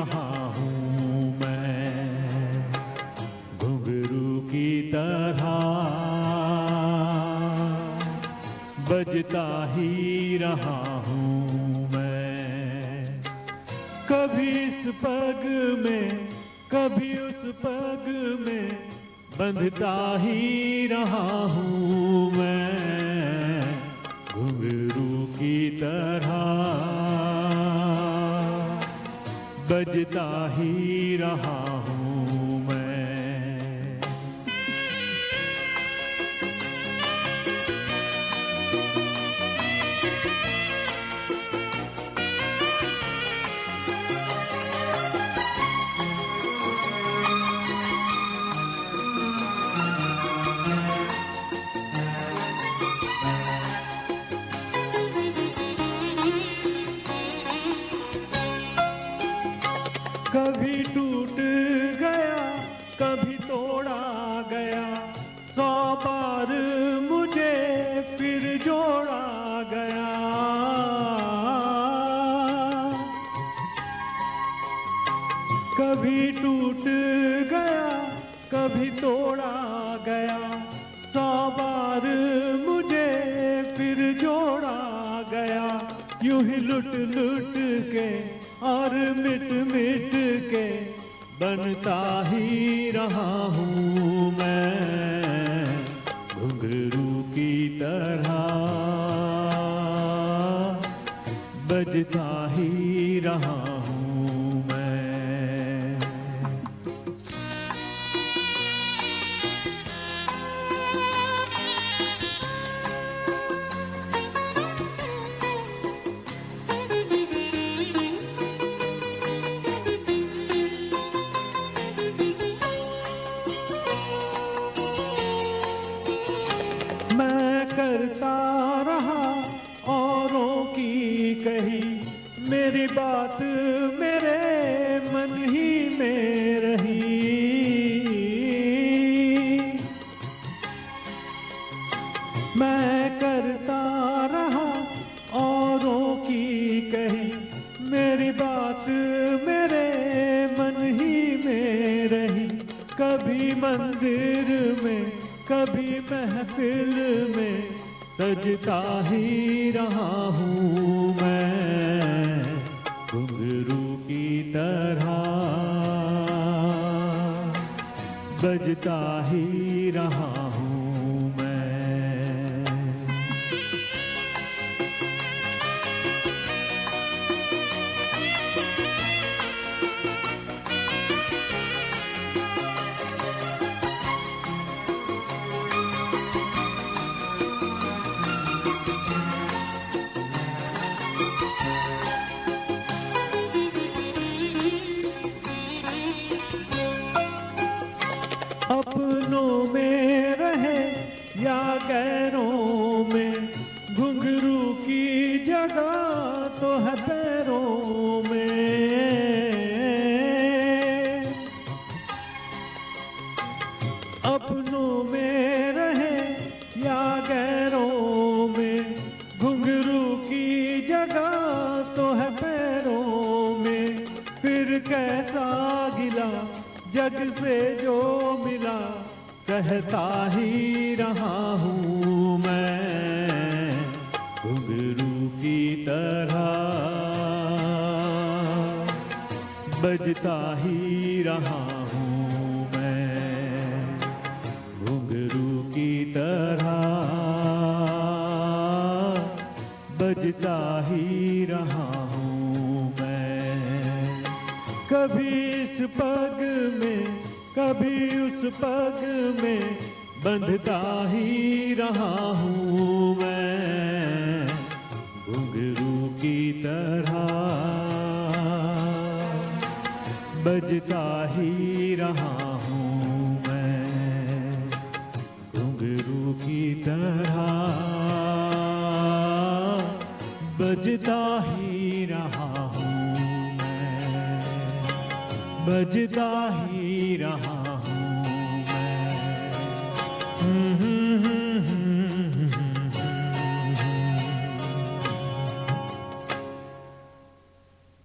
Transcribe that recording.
रहा हूँ मैं, घुंघरू की तरह बजता ही रहा हूँ मैं। कभी इस पग में कभी उस पग में बंधता ही रहा हूँ मैं, घुंघरू की तरह बजता ही रहा हूँ मैं। कभी टूट गया कभी तोड़ा गया, 100 बार मुझे फिर जोड़ा गया। कभी टूट गया कभी तोड़ा गया, 100 बार मुझे फिर जोड़ा गया। यूं ही लुट लुट के और मिट मिट के बनता ही रहा हूँ मैं, घुंघरू की तरह बजता ही रहा हूँ मैं। मैं करता रहा औरों की कही, मेरी बात मेरे मन ही में रही। मैं करता रहा औरों की कही, मेरी बात मेरे मन ही में रही। कभी मंदिर में कभी महफिल में सजता ही रहा हूँ मैं, घुंघरू की तरह बजता ही रहा हूँ मैं। अपनों में रहे या गैरों में, घुंघरू की जगह तो है पैरों में। अपनों में रहे या गैरों में, घुंघरू की जगह तो है पैरों में। फिर कैसा गिला जग से जो मिला, कहता ही रहा हूँ मैं, घुंघरू की तरह बजता ही रहा हूँ मैं, घुंघरू की तरह बजता ही रहा हूँ मैं। कभी इस पग में कभी उस पग में बंधता ही रहा हूँ मैं, घुंघरू की तरह बजता ही रहा हूँ मैं, घुंघरू की तरह बजता ही रहा हूँ मैं, बजता ही रहा हूँ मैं।